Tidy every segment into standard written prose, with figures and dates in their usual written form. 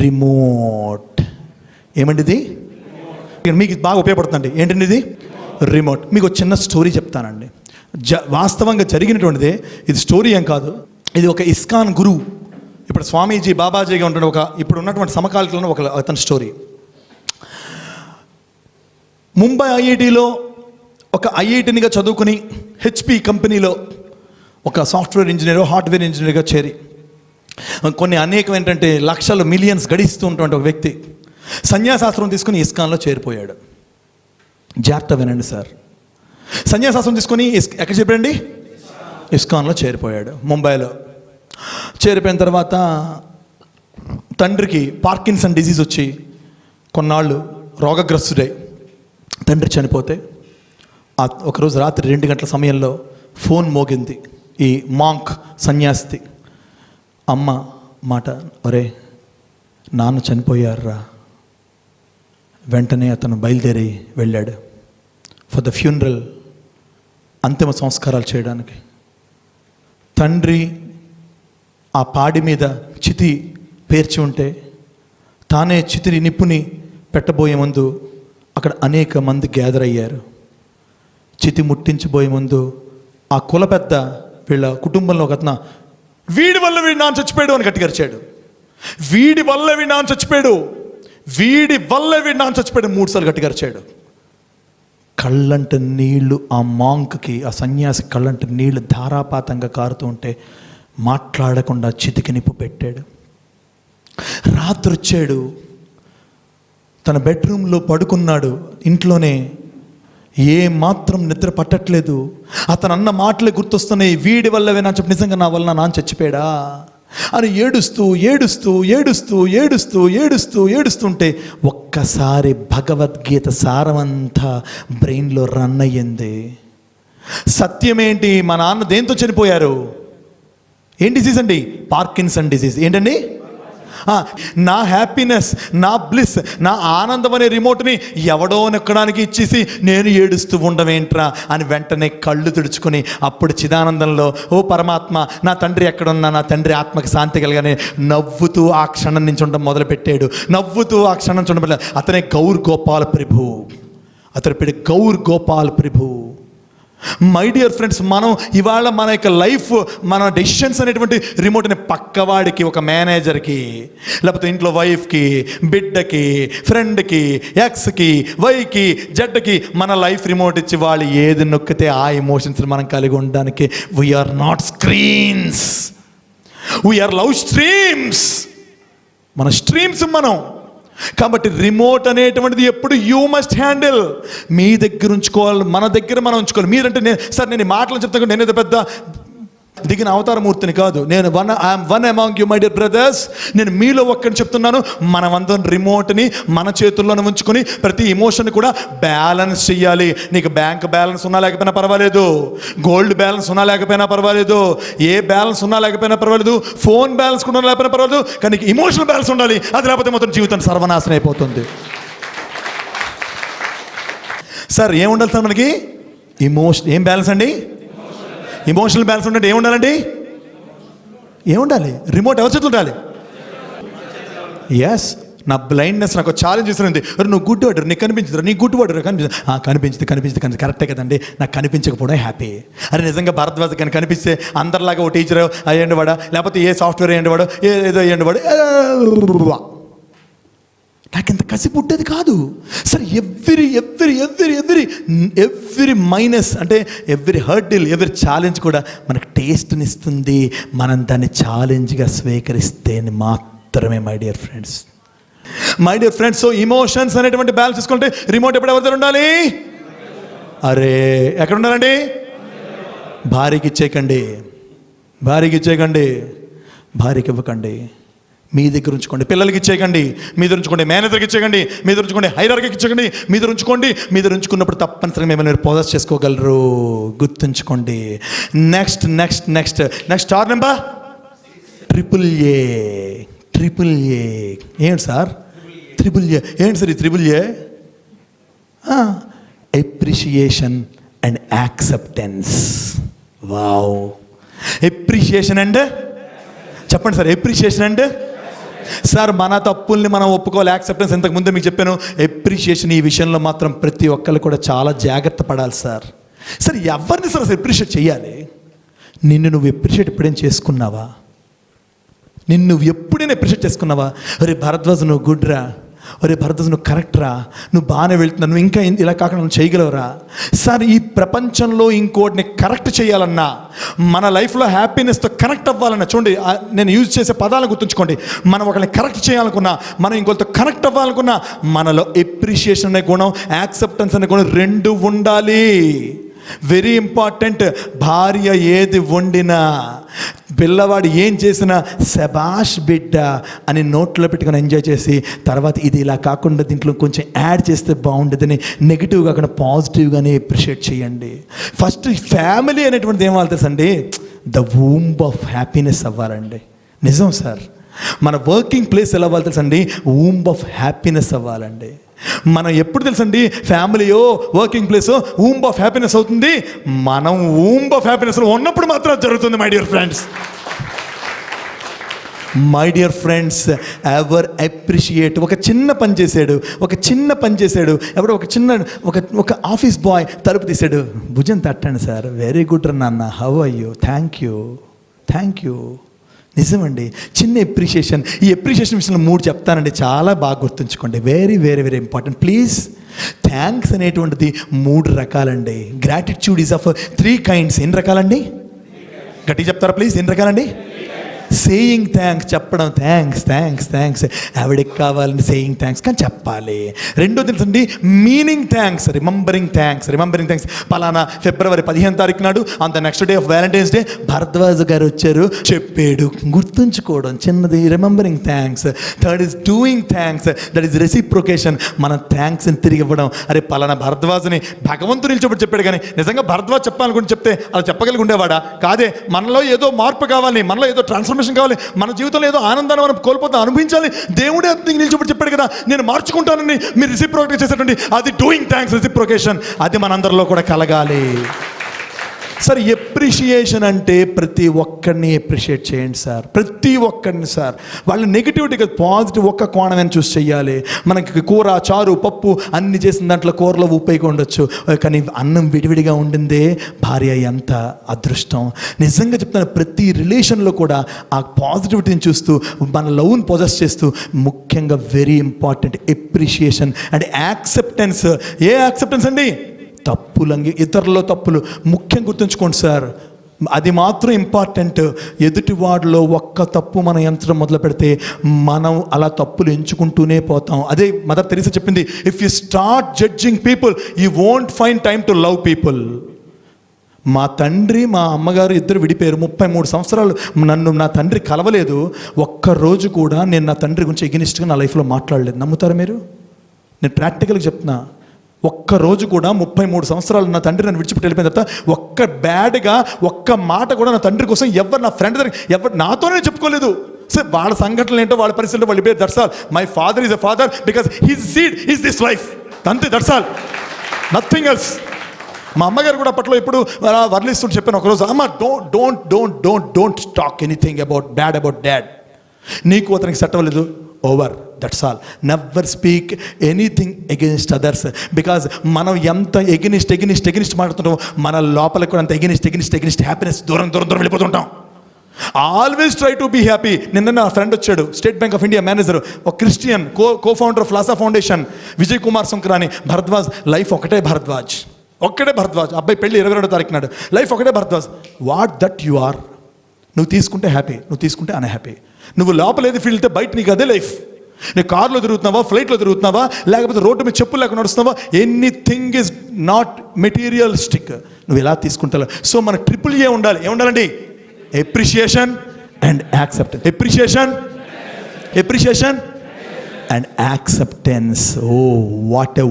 Remote. ఏమండి ఇది? మీకు బాగా ఉపయోగపడుతుంది. ఏంటండి ఇది? రిమోట్. మీకు ఒక చిన్న స్టోరీ చెప్తానండి. వాస్తవంగా జరిగినటువంటిదే ఇది. స్టోరీ ఏం కాదు, ఇది ఒక ఇస్కాన్ గురువు, ఇప్పుడు స్వామీజీ బాబాజీగా ఉంటున్న ఇప్పుడు ఉన్నటువంటి సమకాలికలో అతని స్టోరీ. ముంబై ఐఐటిలో ఒక ఐఐటినిగా చదువుకుని హెచ్పి కంపెనీలో ఒక సాఫ్ట్వేర్ ఇంజనీర్, హార్డ్వేర్ ఇంజనీర్గా చేరి కొన్ని అనేకం ఏంటంటే లక్షలు మిలియన్స్ గడిస్తూ ఉన్నటువంటి ఒక వ్యక్తి సన్యాసాశ్రమం తీసుకుని ఇస్కాన్లో చేరిపోయాడు. జాగ్రత్త వినండి సార్. సన్యాసాశ్రమం తీసుకొని ఎక్కడ చెప్పండి? ఇస్కాన్లో చేరిపోయాడు. ముంబైలో చేరిపోయిన తర్వాత తండ్రికి పార్కిన్సన్ డిజీజ్ వచ్చి కొన్నాళ్ళు రోగగ్రస్తుడై తండ్రి చనిపోతే ఒకరోజు రాత్రి 2 గంటల సమయంలో ఫోన్ మోగింది. ఈ మాంక్ సన్యాసి అమ్మ మాట, ఒరే నాన్న చనిపోయారా. వెంటనే అతను బయలుదేరి వెళ్ళాడు ఫర్ ద ఫ్యూనరల్, అంతిమ సంస్కారాలు చేయడానికి. తండ్రి ఆ పాడి మీద చితి పేర్చి ఉంటే తానే చితిని నిప్పుని పెట్టబోయే ముందు అక్కడ అనేక మంది గ్యాదర్ అయ్యారు. చితి ముట్టించబోయే ముందు ఆ కుల పెద్ద వీళ్ళ కుటుంబంలో ఒక అతను, వీడి వల్ల వీడి నాన్న చచ్చిపోయాడు అని గట్టిగా అరిచాడు. వీడి వల్ల వీడి నాన్న చచ్చిపోయాడు, వీడి వల్ల వీడి నాన్న చచ్చిపోయాడు 3 సార్లు గట్టిగా అరిచాడు. కళ్ళంట నీళ్లు ఆ మాంక్కి, ఆ సన్యాసి కళ్ళంట నీళ్లు ధారాపాతంగా కారుతూ ఉంటే మాట్లాడకుండా చితికి నిప్పు పెట్టాడు. రాత్రి వచ్చాడు, తన బెడ్రూమ్లో పడుకున్నాడు. ఇంట్లోనే ఏ మాత్రం నిద్ర పట్టట్లేదు. అతను అన్న మాటలే గుర్తొస్తున్నాయి. వీడి వల్లవే నా చెప్పి, నిజంగా నా వల్ల నాన్న చచ్చిపోయాడా అని ఏడుస్తూ ఏడుస్తూ ఏడుస్తూ ఏడుస్తూ ఏడుస్తూ ఏడుస్తుంటే ఒక్కసారి భగవద్గీత సారమంతా బ్రెయిన్లో రన్ అయ్యింది. సత్యమేంటి? మా నాన్న దేంతో చనిపోయారు? ఏం డిసీజ్ అండి? Parkinson disease. ఏంటండి? నా హ్యాపీనెస్, నా బ్లిస్, నా ఆనందం అనే రిమోట్ని ఎవడో నొక్కడానికి ఇచ్చేసి నేను ఏడుస్తూ ఉండవేంట్రా అని వెంటనే కళ్ళు తుడుచుకొని అప్పుడు చిదానందంలో, ఓ పరమాత్మ, నా తండ్రి ఎక్కడున్నా నా తండ్రి ఆత్మకి శాంతి కలగానే నవ్వుతూ ఆ క్షణం నుంచి ఉండడం మొదలుపెట్టాడు. నవ్వుతూ ఆ క్షణం నుంచి ఉండడం. అతనే గౌర్ గోపాల్ ప్రభు. అతని పేరు గౌర్ గోపాల్ ప్రభు. మై డియర్ ఫ్రెండ్స్, మనం ఇవాళ మన యొక్క లైఫ్, మన డెసిషన్స్ అనేటువంటి రిమోట్ని పక్కవాడికి, ఒక మేనేజర్కి, లేకపోతే ఇంట్లో వైఫ్కి, బిడ్డకి, ఫ్రెండ్కి, ఎక్స్కి, వైకి, జడ్కి మన లైఫ్ రిమోట్ ఇచ్చి వాళ్ళు ఏది నొక్కితే ఆ ఎమోషన్స్ మనం కలిగి ఉండడానికి we are not screens, we are love streams. మన స్ట్రీమ్స్ మనం. కాబట్టి రిమోట్ అనేటువంటిది ఎప్పుడు యూ మస్ట్ హ్యాండిల్. మీ దగ్గర ఉంచుకోవాలి, మన దగ్గర మనం ఉంచుకోవాలి. మీరంటే నేను మాటలు చెప్తాను, నేనేదో పెద్ద దిగిన అవతారమూర్తిని కాదు. I'm one among you my dear brothers. నేను మీలో ఒక్కడిని చెప్తున్నాను. మనమందరం రిమోట్ని మన చేతుల్లోనే ఉంచుకొని ప్రతి ఎమోషన్ కూడా బ్యాలెన్స్ చెయ్యాలి. నీకు బ్యాంక్ బ్యాలెన్స్ ఉన్నా లేకపోయినా పర్వాలేదు, గోల్డ్ బ్యాలెన్స్ ఉన్నా లేకపోయినా పర్వాలేదు, ఏ బ్యాలెన్స్ ఉన్నా లేకపోయినా పర్వాలేదు, ఫోన్ బ్యాలెన్స్ కూడా లేకపోయినా పర్వాలేదు, కానీ నీకు ఎమోషనల్ బ్యాలెన్స్ ఉండాలి. అది లేకపోతే మొత్తం జీవితం సర్వనాశనం అయిపోతుంది. సార్ ఏముండాలి సార్ మనకి? ఏం బ్యాలెన్స్ అండి? ఎమోషనల్ బ్యాలెన్స్ ఉంటే ఏముండాలండి? ఏముండాలి? రిమోట్ ఎవరి చేతులు ఉండాలి? ఎస్. నా బ్లైండ్నెస్ నాకు ఛాలెంజ్ చేస్తుంది. నువ్వు గుడ్ వాడు, నీకు కనిపించదు, నీ గుడ్ వాడు కనిపించింది కరెక్టే కదండి. నాకు కనిపించకపోవడం హ్యాపీ. అరే నిజంగా భారద్వాజ్ కానీ కనిపిస్తే అందరిలాగా ఓ టీచర్ అయ్యండి వాడా, లేకపోతే ఏ సాఫ్ట్వేర్ అయ్యండి వాడు, ఏదో అయ్యండి వాడు, నాకింత కసి పుట్టేది కాదు సార్. ఎవ్రీ మైనస్ అంటే ఎవ్రీ హర్డిల్, ఎవ్రీ ఛాలెంజ్ కూడా మనకు టేస్ట్ని ఇస్తుంది. మనం దాన్ని ఛాలెంజ్గా స్వీకరిస్తే మాత్రమే my dear friends. So emotions అనేటువంటి బ్యాలెన్స్ తీసుకుంటే రిమోట్ ఎప్పుడు ఎవరి దగ్గర ఉండాలి? అరే ఎక్కడ ఉండాలండి? భార్యకి ఇచ్చేయకండి, భార్యకి ఇవ్వకండి, మీ దగ్గర ఉంచుకోండి. పిల్లలకి ఇచ్చేయకండి, మీ దగ్గర ఉంచుకోండి. మేనేజర్కి ఇచ్చేయకండి, మీ దగ్గర ఉంచుకోండి. హైరార్కీకి ఇచ్చేయకండి, మీ దగ్గర ఉంచుకోండి. మీ దగ్గర ఉంచుకున్నప్పుడు తప్పనిసరిగా మిమ్మల్ని మీరు పొజెస్ చేసుకోగలరు, గుర్తుంచుకోండి. Next star number triple A. ఏంటి సార్ ట్రిపుల్ ఏ? ఏంటి సార్ ఈ triple A? Appreciation and acceptance. Wow. Appreciation and చెప్పండి సార్. ఎప్రిషియేషన్ అండ్ సార్ మన తప్పుల్ని మనం ఒప్పుకోవాలి. యాక్సెప్టెన్స్ ఇంతకుముందే మీకు చెప్పాను. ఎప్రిషియేషన్ ఈ విషయంలో మాత్రం ప్రతి ఒక్కరు కూడా చాలా జాగ్రత్త పడాలి సార్. సార్ ఎవరిని సార్ ఎప్రిషియేట్ చేయాలి? నిన్ను నువ్వు ఎప్రిషియేట్ ఎప్పుడేం చేసుకున్నావా? నిన్ను నువ్వు ఎప్పుడైనా ఎప్రిషియేట్ చేసుకున్నావా? అరే భరద్వాజ్ నువ్వు గుడ్ రా, అరే భరద్వాజ్ నువ్వు కరెక్ట్ రా, నువ్వు బాగానే వెళ్తున్నావు, నువ్వు ఇంకా ఇలా కాకుండా నువ్వు చేయగలవురా. సార్ ఈ ప్రపంచంలో ఇంకోటిని కరెక్ట్ చేయాలన్నా, మన లైఫ్లో హ్యాపీనెస్తో కనెక్ట్ అవ్వాలన్నా, చూడండి నేను యూజ్ చేసే పదాలను గుర్తుంచుకోండి. మనం ఒకరిని కరెక్ట్ చేయాలనుకున్నా, మనం ఇంకొకరితో కనెక్ట్ అవ్వాలనుకున్నా, మనలో ఎప్రిషియేషన్ అనే గుణం, యాక్సెప్టెన్స్ అనే గుణం రెండు ఉండాలి. Very important. భార్య ఏది వండినా, పిల్లవాడు ఏం చేసినా శబాష్ బిడ్డ అని నోట్లో పెట్టుకొని ఎంజాయ్ చేసి, తర్వాత ఇది ఇలా కాకుండా దీంట్లో కొంచెం యాడ్ చేస్తే బాగుండేదని నెగిటివ్ కాకుండా పాజిటివ్గానే అప్రిషియేట్ చేయండి. ఫస్ట్ ఫ్యామిలీ అనేటువంటిది ఏం అవ్వాలి తెలుసండి? ద వూంబ్ ఆఫ్ హ్యాపీనెస్ అవ్వాలండి. నిజం సార్. మన వర్కింగ్ ప్లేస్ ఎలా అవ్వాలి తెలుసండి? వూంబ్ ఆఫ్ హ్యాపీనెస్ అవ్వాలండి. మనం ఎప్పుడు తెలుసండి ఫ్యామిలీయో వర్కింగ్ ప్లేసో వూంబ్ ఆఫ్ హ్యాపీనెస్ అవుతుంది? మనం వూంబ్ ఆఫ్ హ్యాపీనెస్లో ఉన్నప్పుడు మాత్రం జరుగుతుంది. My dear friends, ever appreciate. ఒక చిన్న పని చేశాడు, ఎవడో ఒక ఆఫీస్ బాయ్ తలుపు తీసాడు, భుజం తట్టండి సార్, వెరీ గుడ్ రా నాన్న, how are you, thank you. నిజమండి, చిన్న ఎప్రిషియేషన్. ఈ ఎప్రిషియేషన్ విషయంలో 3 చెప్తానండి, చాలా బాగా గుర్తుంచుకోండి. Very very very important please. Thanks అనేటువంటిది 3 రకాలండి. Gratitude is of 3 kinds. ఎన్ని రకాలండి? గట్టి చెప్తారా ప్లీజ్? ఎన్ని రకాలండి? సేయింగ్ థ్యాంక్స్, చెప్పడం థ్యాంక్స్ ఆవిడకి కావాలని సేయింగ్ థ్యాంక్స్ కానీ చెప్పాలి. రెండో తెలుసండి మీనింగ్ థ్యాంక్స్, రిమెంబరింగ్ థ్యాంక్స్. పలానా ఫిబ్రవరి 15వ తారీఖు నాడు on the next day of Valentine's day Bharadwaj గారు వచ్చారు, చెప్పాడు, గుర్తుంచుకోవడం చిన్నది, remembering thanks. Third is doing thanks, that is reciprocation. మన థ్యాంక్స్ని తిరిగి ఇవ్వడం. అరే పలానా భరద్వాజ్ని భగవంతుడు నిలిచినప్పుడు చెప్పాడు, కానీ నిజంగా భరద్వాజ్ చెప్పాలనుకుంటే చెప్తే అలా చెప్పగలిగి ఉండేవాడా? కాదే. మనలో ఏదో మార్పు కావాలి, మనలో ఏదో ట్రాన్స్ఫర్మేషన్ కావాలి, మన జీవితంలో ఏదో ఆనందాన్ని మనం కోల్పోతాం, అనుభవించాలి. దేవుడే నిలిచినప్పుడు చెప్పాడు కదా, నేను మార్చుకుంటానని. మీరు రెసిప్రొకేట్ చేసేటండి, అది డూయింగ్ థ్యాంక్స్, రెసిప్రొకేషన్. అది మనందరిలో కూడా కలగాలి. సార్ ఎప్రిషియేషన్ అంటే ప్రతి ఒక్కరిని ఎప్రిషియేట్ చేయండి సార్, ప్రతి ఒక్కరిని సార్. వాళ్ళు నెగిటివిటీ కాదు, పాజిటివ్ ఒక్క కోణమని చూసి చెయ్యాలి. మనకి కూర, చారు, పప్పు అన్ని చేసిన దాంట్లో కూరలో ఉప్పు అయిపోయి ఉండొచ్చు, కానీ అన్నం విడివిడిగా ఉండిందే భార్య ఎంత అదృష్టం. నిజంగా చెప్తాను, ప్రతి రిలేషన్లో కూడా ఆ పాజిటివిటీని చూస్తూ మన లవ్ని పొజెస్ చేస్తూ, ముఖ్యంగా very important appreciation and acceptance. A acceptance అండి? ఇతరుల తప్పులు ముఖ్యంగా గుర్తుంచుకోండి సార్, అది మాత్రం ఇంపార్టెంట్. ఎదుటివాడిలో ఒక్క తప్పు మనం ఎంచడం మొదలు పెడితే మనం అలా తప్పులు ఎంచుకుంటూనే పోతాం. అదే మదర్ తెరీసా చెప్పింది, if you start judging people you won't find time to love people. మా తండ్రి మా అమ్మగారు ఇద్దరు విడిపోయారు. 33 సంవత్సరాలు నన్ను నా తండ్రి కలవలేదు. ఒక్కరోజు కూడా నేను నా తండ్రి గురించి ఎగనిస్ట్గా నా లైఫ్లో మాట్లాడలేదు. నమ్ముతారా మీరు? నేను ప్రాక్టికల్గా చెప్తున్నా. ఒక్కరోజు కూడా 33 సంవత్సరాలు నా తండ్రి నన్ను విడిచిపెట్టి వెళ్ళిపోయిన తర్వాత ఒక్క బ్యాడ్గా ఒక్క మాట కూడా నా తండ్రి కోసం ఎవరు, నా ఫ్రెండ్ దగ్గర ఎవరు నాతోనే చెప్పుకోలేదు. సో వాళ్ళ సంఘటనలు ఏంటో, వాళ్ళ పరిస్థితులు వాళ్ళు వెళ్ళిపోయారు. That's all. My father is a father because his seed is this life. అంతే, దట్స్ ఆల్, నథింగ్ ఎల్స్. మా అమ్మగారు కూడా అప్పట్లో ఎప్పుడు వర్లిస్తుంటే చెప్పాను ఒకరోజు, అమ్మ don't talk anything bad about dad. నీకు అతనికి సెట్ అవ్వలేదు, over, that's all. Never speak anything against others. Because మనం ఎంత ఎగనిస్ట్ మాట్లాడుతుంటాం, మన లోపలికి కూడా అంత ఎగనిస్ట్ హ్యాపీనెస్ దూరం వెళ్ళిపోతుంటాం. Always try to be happy. నిన్న నా ఫ్రెండ్ వచ్చాడు, State Bank of India manager, ఒక Christian, co founder of Lasa foundation, Vijay Kumar Sankrani. Bharadwaj life ఒకటే భరద్వాజ్. అబ్బాయి పెళ్ళి 22వ తారీఖు నాడు. లైఫ్ ఒకటే Bharadwaj. What that you are. నువ్వు తీసుకుంటే హ్యాపీ, నువ్వు తీసుకుంటే అన్హ్యాపీ. నువ్వు లోపల ఏది ఫీల్ అయితే బయట నీకు అదే లైఫ్. నువ్వు కార్లో తిరుగుతున్నావా, ఫ్లైట్లో తిరుగుతున్నావా, లేకపోతే రోడ్డు మీద చెప్పులు లేకుండా నడుస్తున్నావా, ఎనీథింగ్ ఈజ్ నాట్ మెటీరియలిస్టిక్. నువ్వు ఎలా తీసుకుంటావు. సో మన ట్రిపుల్ ఉండాలి. ఏముండాలండి? Appreciation and acceptance. Appreciation and acceptance. Oh what a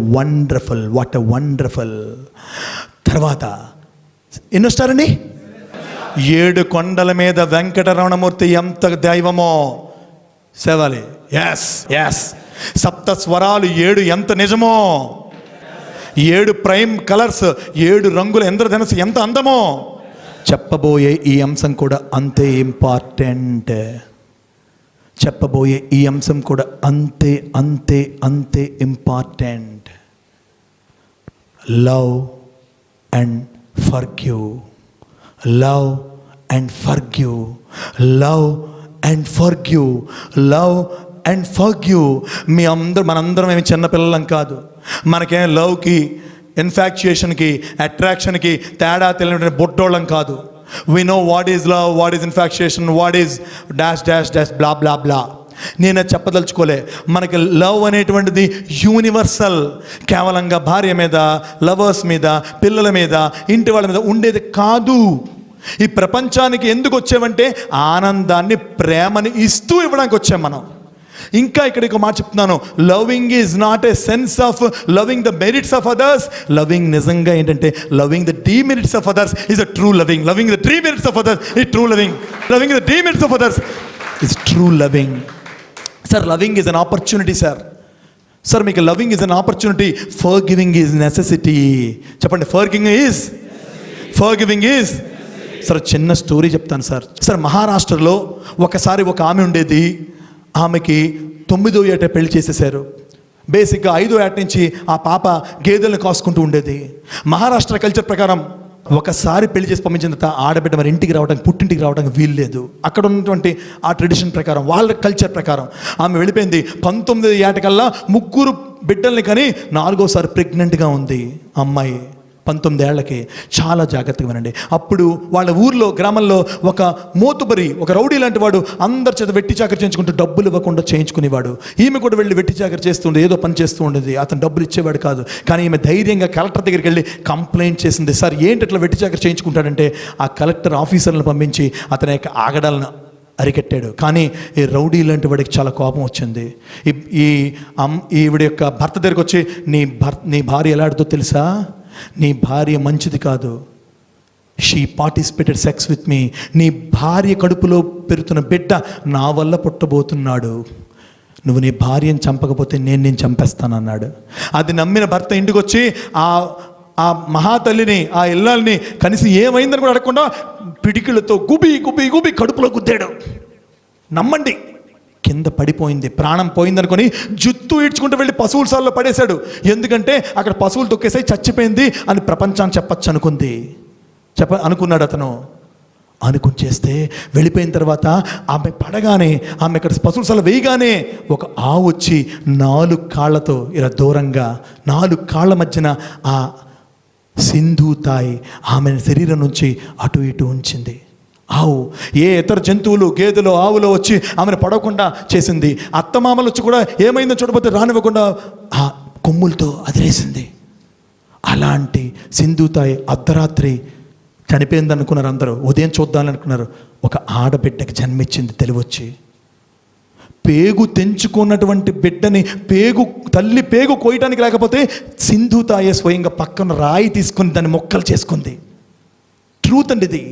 wonderful. తర్వాత ఎన్నో స్టార్ అండి? 7 కొండల మీద వెంకటరమణమూర్తి ఎంత దైవమో సేవాలి. ఎస్. సప్త స్వరాలు 7 ఎంత నిజమో. 7 ప్రైమ్ కలర్స్, 7 రంగుల ఇంద్రధనుసు ఎంత అందమో. చెప్పబోయే ఈ అంశం కూడా అంతే ఇంపార్టెంట్. చెప్పబోయే ఈ అంశం కూడా అంతే అంతే అంతే important. Love and forgive, love and forgive, love and forgive, love and forgive. మనందరం ఏమి చిన్నపిల్లలం కాదు. మనకేం లవ్కి, ఇన్ఫాక్చుయేషన్కి, అట్రాక్షన్కి తేడా తెలియని బొట్టోళ్ళం కాదు. We know what is love, what is infatuation, what is dash dash dash blah blah blah. నేను చెప్పదలుచుకోలే. మనకి లవ్ అనేటువంటిది యూనివర్సల్. కేవలంగా భార్య మీద, లవర్స్ మీద, పిల్లల మీద, ఇంటి వాళ్ళ మీద ఉండేది కాదు. ఈ ప్రపంచానికి ఎందుకు వచ్చామంటే ఆనందాన్ని, ప్రేమని ఇస్తూ ఇవ్వడానికి వచ్చాం మనం. ఇంకా ఇక్కడ ఒక మాట చెప్తున్నాను, loving is not a sense of loving the merits of others. Loving నిజంగా ఏంటంటే loving the demerits of others is a true loving. Loving the demerits of others is true loving. Loving the demerits of others is true loving. Sir, loving is an opportunity sir. Sir, మీకు loving is an opportunity, forgiving is necessity. చెప్పండి, forgiving is. Sir, చిన్న story చెప్తాను sir. Sir, మహారాష్ట్రలో ఒకసారి ఒక ఆమె ఉండేది. ఆమెకి 9వ ఏట పెళ్లి చేసేసారు. బేసిక్గా 5వ ఏట నుంచి ఆ పాప గేదెలను కాసుకుంటూ ఉండేది. మహారాష్ట్ర కల్చర్ ప్రకారం ఒకసారి పెళ్లి చేసి పంపించిన తర్వాత ఆడబిడ్డ మరి ఇంటికి రావడానికి, పుట్టింటికి రావడానికి వీలు లేదు. అక్కడ ఉన్నటువంటి ఆ ట్రెడిషన్ ప్రకారం, వాళ్ళ కల్చర్ ప్రకారం ఆమె వెళ్ళిపోయింది. 19వ ఏటకల్లా 3 బిడ్డల్ని కానీ 4వసారి ప్రెగ్నెంట్గా ఉంది అమ్మాయి. 19 ఏళ్లకి. చాలా జాగ్రత్తగా వినండి. అప్పుడు వాళ్ళ ఊర్లో, గ్రామంలో ఒక మోతుబరి, ఒక రౌడీ లాంటి వాడు అందరి చేత వెట్టి చాకరి చేయించుకుంటూ డబ్బులు ఇవ్వకుండా చేయించుకునేవాడు. ఈమె కూడా వెళ్ళి వెట్టి చాకరి చేస్తుండే, ఏదో పని చేస్తూ ఉండేది. అతను డబ్బులు ఇచ్చేవాడు కాదు. కానీ ఈమె ధైర్యంగా కలెక్టర్ దగ్గరికి వెళ్ళి కంప్లైంట్ చేసింది. సార్, ఏంటి ఇట్లా వెట్టి చాకరి చేయించుకుంటాడంటే ఆ కలెక్టర్ ఆఫీసర్లను పంపించి అతని యొక్క ఆగడాలను అరికట్టాడు. కానీ ఈ రౌడీ లాంటి వాడికి చాలా కోపం వచ్చింది. ఈవిడ యొక్క భర్త దగ్గరికి వచ్చి, నీ భార్య ఎలాంటిదో తెలుసా? నీ భార్య మంచిది కాదు. She participated sex with me. నీ భార్య కడుపులో పెరుగుతున్న బిడ్డ నా వల్ల పుట్టబోతున్నాడు. నువ్వు నీ భార్యను చంపకపోతే నేను చంపేస్తానన్నాడు. అది నమ్మిన భర్త ఇంటికి వచ్చి ఆ మహాతల్లిని, ఆ ఇల్లాల్ని కనీసం ఏమైందని కూడా అడగకుండా పిడికిలతో గుబి గుబి గుబి కడుపులో గుద్దాడు. నమ్మండి, కింద పడిపోయింది. ప్రాణం పోయిందనుకొని జుత్తు ఈడ్చుకుంటూ వెళ్ళి పశువుల సాల్లో పడేశాడు. ఎందుకంటే అక్కడ పశువులు తొక్కేసాయి, చచ్చిపోయింది అని ప్రపంచాన్ని చెప్పచ్చు అనుకున్నాడు అతను. అనుకుని చేస్తే వెళ్ళిపోయిన తర్వాత ఆమె పడగానే, ఆమె ఇక్కడ పశువుల సాల్లో వేయగానే ఒక ఆవు వచ్చి 4 కాళ్ళతో ఇలా దూరంగా, 4 కాళ్ళ మధ్యన ఆ సింధూతాయి ఆమె శరీరం నుంచి అటు ఇటు ఉంచింది. ఆవు ఏ ఇతర జంతువులు, గేదెలు, ఆవులో వచ్చి ఆమెను పడకుండా చేసింది. అత్తమామలు వచ్చి కూడా ఏమైందో చూడబోతే రానివ్వకుండా ఆ కొమ్ములతో అదిరేసింది. అలాంటి సింధూతాయి అర్ధరాత్రి చనిపోయింది అనుకున్నారు అందరూ. ఉదయం చూద్దామని అనుకున్నారు. ఒక ఆడబిడ్డకి జన్మించింది తెలివొచ్చి. పేగు తెంచుకున్నటువంటి బిడ్డని తల్లి పేగు కోయటానికి లేకపోతే సింధూతాయే స్వయంగా పక్కన రాయి తీసుకుని దాన్ని మొక్కలు చేసుకుంది. ట్రూత్ అండి ఇది,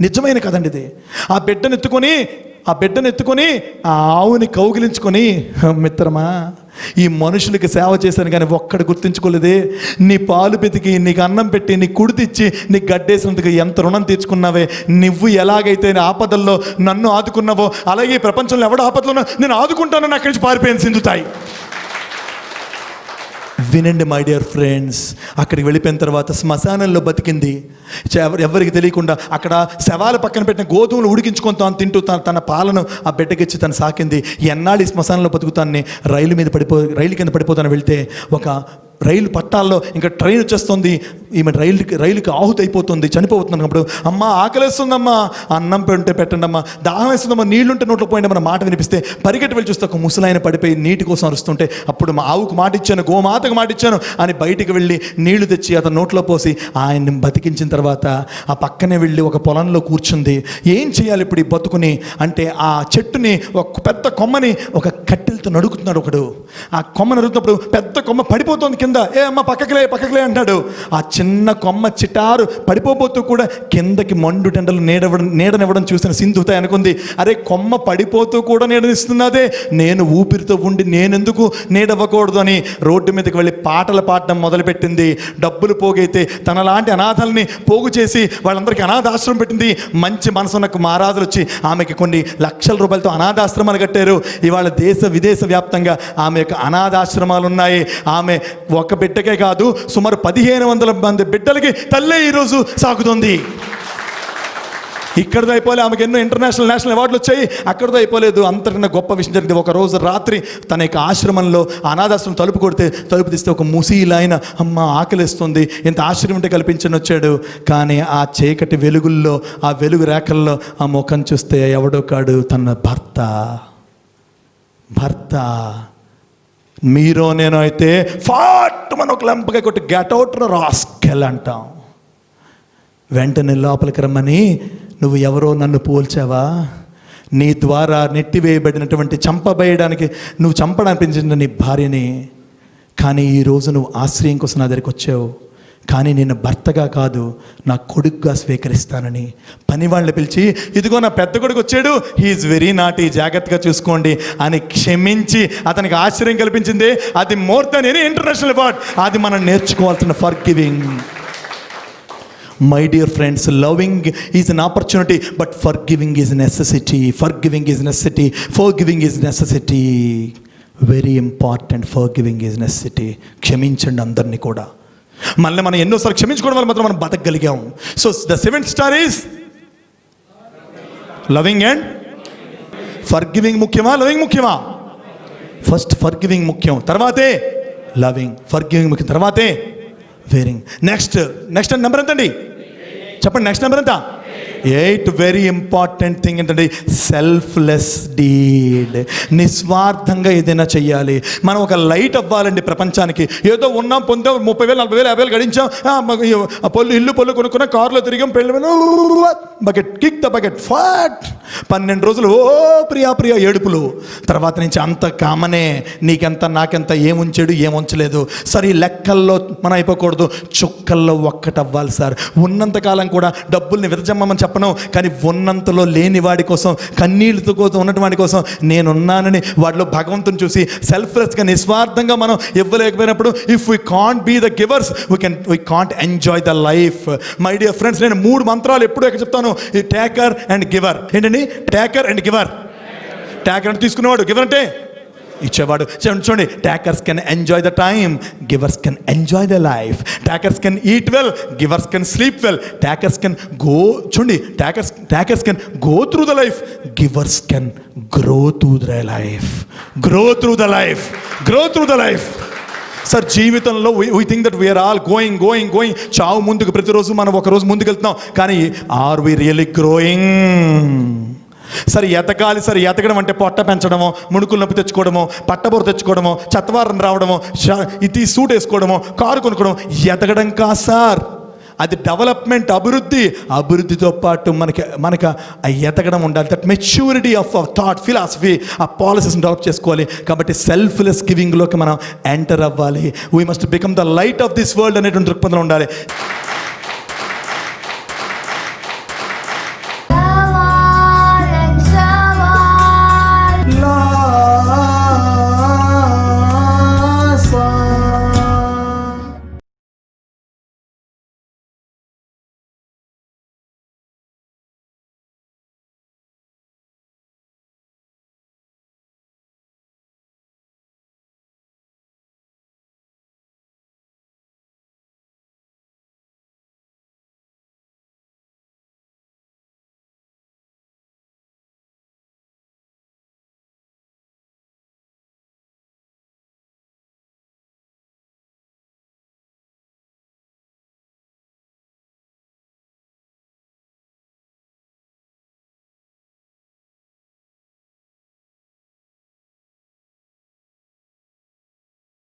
నిజమైన కదండి ఇది. ఆ బిడ్డను ఎత్తుకొని ఆ ఆవుని కౌగిలించుకొని, మిత్రమా, ఈ మనుషులకి సేవ చేశాను కానీ ఒక్కడు గుర్తించుకోలేదే. నీ పాలు పెతికి, నీకు అన్నం పెట్టి, నీ కుడితిచ్చి, నీకు గడ్డేసినందుకు ఎంత రుణం తీర్చుకున్నావే. నువ్వు ఎలాగైతే ఆపదల్లో నన్ను ఆదుకున్నావో అలాగే ప్రపంచంలో ఎవడు ఆపదలో నేను ఆదుకుంటానని అక్కడి నుంచి పారిపోయింది సింధుతాయి. వినండి మై డియర్ ఫ్రెండ్స్, అక్కడికి వెళ్ళిపోయిన తర్వాత శ్మశానంలో బతికింది. ఎవరికి తెలియకుండా అక్కడ శవాల పక్కన పెట్టిన గోధుమలు ఉడికించుకొని తాను తింటూ తన పాలను ఆ బిడ్డకిచ్చి తను సాకింది. ఎన్నాళ్ళు ఈ శ్మశానంలో బతుకుతాన్ని, రైలు కింద పడిపోతాను వెళ్తే ఒక రైలు పట్టాల్లో ఇంకా ట్రైన్ వచ్చేస్తుంది. ఈమె రైలుకి ఆహుతి అయిపోతుంది, చనిపోతున్నాను. అప్పుడు అమ్మ ఆకలేస్తుందమ్మా, అన్నం పెట్టండి అమ్మా, దాహం వేస్తుందమ్మా, నీళ్లుంటే నోట్లో పోయింది మన మాట వినిపిస్తే పరిగెట్టి వెళ్ళి చూస్తే ఒక ముసలాయన పడిపోయి నీటి కోసం అరుస్తుంటే, అప్పుడు మా ఆవుకు మాట ఇచ్చాను, గోమాతకు మాట ఇచ్చాను అని బయటికి వెళ్ళి నీళ్లు తెచ్చి అతను నోట్లో పోసి ఆయన్ని బతికించిన తర్వాత ఆ పక్కనే వెళ్ళి ఒక పొలంలో కూర్చుంది. ఏం చేయాలి ఇప్పుడు ఈ బతుకుని అంటే, ఆ చెట్టుని, ఒక పెద్ద కొమ్మని ఒక కట్టెలతో నడుకుతున్నాడు ఒకడు. ఆ కొమ్మ నడుకున్నప్పుడు పెద్ద కొమ్మ పడిపోతుంది కింద. ఏ అమ్మ పక్కకులే అంటాడు. ఆ చిన్న కొమ్మ చిటారు పడిపోతూ కూడా కిందకి మండు టెండలు నీడనివ్వడం చూసిన సింధుత అనుకుంది, అరే కొమ్మ పడిపోతూ కూడా నీడనిస్తున్నదే, నేను ఊపిరితో ఉండి నేనెందుకు నీడవ్వకూడదు అని రోడ్డు మీదకి వెళ్ళి పాటలు పాడడం మొదలుపెట్టింది. డబ్బులు పోగైతే తనలాంటి అనాథల్ని పోగు చేసి వాళ్ళందరికీ అనాథాశ్రమం పెట్టింది. మంచి మనసున్న మహారాజులు వచ్చి ఆమెకి కొన్ని లక్షల రూపాయలతో అనాథాశ్రమాలు కట్టారు. ఇవాళ దేశ విదేశ వ్యాప్తంగా ఆమె యొక్క అనాథాశ్రమాలు ఉన్నాయి. ఆమె ఒక బిడ్డకే కాదు, సుమారు 1500 మంది బిడ్డలకి తల్లే ఈరోజు సాగుతుంది. ఇక్కడితో అయిపోలే, ఆమెకు ఎన్నో ఇంటర్నేషనల్ నేషనల్ అవార్డులు వచ్చాయి. అక్కడితో అయిపోలేదు, అంతకన్నా గొప్ప విషయం జరిగింది. ఒక రోజు రాత్రి తన యొక్క ఆశ్రమంలో అనాథాశ్రమం తలుపు తీస్తే ఒక ముసీలైన అమ్మ ఆకలిస్తుంది, ఇంత ఆశ్రమం ఉంటే కల్పించని వచ్చాడు. కానీ ఆ చీకటి వెలుగుల్లో, ఆ వెలుగు రేఖల్లో ఆ ముఖం చూస్తే ఎవడో కాడు, తన భర్త. మీరో నేను అయితే ఫాట్ మన ఒక లంపగా కొట్టి గెట్ అవుట్ రాస్కెల్ అంటాం. వెంటనే లోపలికి రమ్మని, నువ్వు ఎవరో నన్ను పోల్చావా, నీ ద్వారా నెట్టివేయబడినటువంటి చంపబేయడానికి నువ్వు చంపడానిపించిన నీ భార్యని, కానీ ఈరోజు నువ్వు ఆశ్రయం కోసం నా దగ్గరికి వచ్చావు, కానీ నేను భర్తగా కాదు నా కొడుకుగా స్వీకరిస్తానని పని వాళ్ళని పిలిచి, ఇదిగో నా పెద్ద కొడుకు వచ్చాడు, హీఈస్ వెరీ నాటీ, జాగ్రత్తగా చూసుకోండి అని క్షమించి అతనికి ఆశ్రయం కల్పించింది. అది more than any international award. అది మనం నేర్చుకోవాల్సిన forgiving. My dear friends, loving is an opportunity, but forgiving is a necessity. Forgiving is necessity. Forgiving is necessity. Very important. Forgiving is necessity. క్షమించండి అందరినీ కూడా. మళ్ళీ మనం ఎన్నోసార్లు క్షమించుకోవడం వల్ల మాత్రం మనం బతకగలిగాం. So the seventh star is loving and forgiving. ముఖ్యమా లవింగ్ ముఖ్యమా? ఫస్ట్ ఫర్గివింగ్ ముఖ్యం, తర్వాతే లవింగ్. ఫర్గివింగ్ ముఖ్యం, తర్వాతే వేరింగ్. నెక్స్ట్ నెంబర్ ఎంతండి చెప్పండి? నెక్స్ట్ నెంబర్ ఎంత? 8. వెరీ ఇంపార్టెంట్ థింగ్ ఏంటంటే సెల్ఫ్లెస్ డీడ్. నిస్వార్థంగా ఏదైనా చెయ్యాలి. మనం ఒక లైట్ అవ్వాలండి ప్రపంచానికి. ఏదో ఉన్నాం, పొందాం, 30,000 40,000 50,000 గడించాం, ఇల్లు కొనుక్కున్న కారులో తిరిగాం, పెళ్ళి బకెట్ కిక్ ద బకెట్ ఫాట్ 12 రోజులు ఓ ప్రియా ఏడుపులు. తర్వాత నుంచి అంత కామనే, నీకెంత నాకెంత, ఏముంచాడు ఏముంచలేదు. సరే లెక్కల్లో మనం అయిపోకూడదు, చుక్కల్లో ఒక్కటవ్వాలి సార్. ఉన్నంతకాలం కూడా డబ్బుల్ని విదజమ్మని చెప్పను, కానీ ఉన్నంతలో లేని వాడి కోసం, కన్నీళ్ళతో కోసం ఉన్నటువంటి వాడి కోసం నేనున్నానని వాడిలో భగవంతుని చూసి సెల్ఫ్లెస్గా నిస్వార్థంగా మనం ఇవ్వలేకపోయినప్పుడు, if we can't be the givers we can't enjoy the life. My dear friends, నేను 3 మంత్రాలు ఎప్పుడు ఎక్కడ చెప్తాను, టేకర్ అండ్ గివర్. ఏంటండి? Taker and giver. టేకర్ అంటే తీసుకునేవాడు, గివర్ అంటే ఇచ్చేవాడు. చూడండి, takers can enjoy the time, givers can enjoy the life. Takers can eat well, givers can sleep well. Takers can go, చూడండి, takers can go through the life, givers can grow through the life. Grow through the life, grow through the life. Sir జీవితంలో we think that we are all going. చావు ముందుకు ప్రతిరోజు మనం ఒకరోజు ముందుకు వెళ్తున్నాం, కానీ ఆర్ వి రియల్లీ గ్రోయింగ్? సరే ఎతకాలి. సరే ఎతకడం అంటే పొట్ట పెంచడమో, ముడుకులు నొప్పి తెచ్చుకోవడమో, పట్టబొర తెచ్చుకోవడమో, చెత్తవారం రావడమో, ఇది సూట్ వేసుకోవడమో, కారు కొనుక్కోవడం ఎతకడం కాదు సార్. అది డెవలప్మెంట్, అభివృద్ధితో పాటు మనకి ఎతకడం ఉండాలి. That maturity of thought, philosophy, ఆ పాలసీస్ని డెవలప్ చేసుకోవాలి. కాబట్టి సెల్ఫ్లెస్ గివింగ్లోకి మనం ఎంటర్ అవ్వాలి. We must become the light of this world అనేటువంటి దృక్పథంలో ఉండాలి.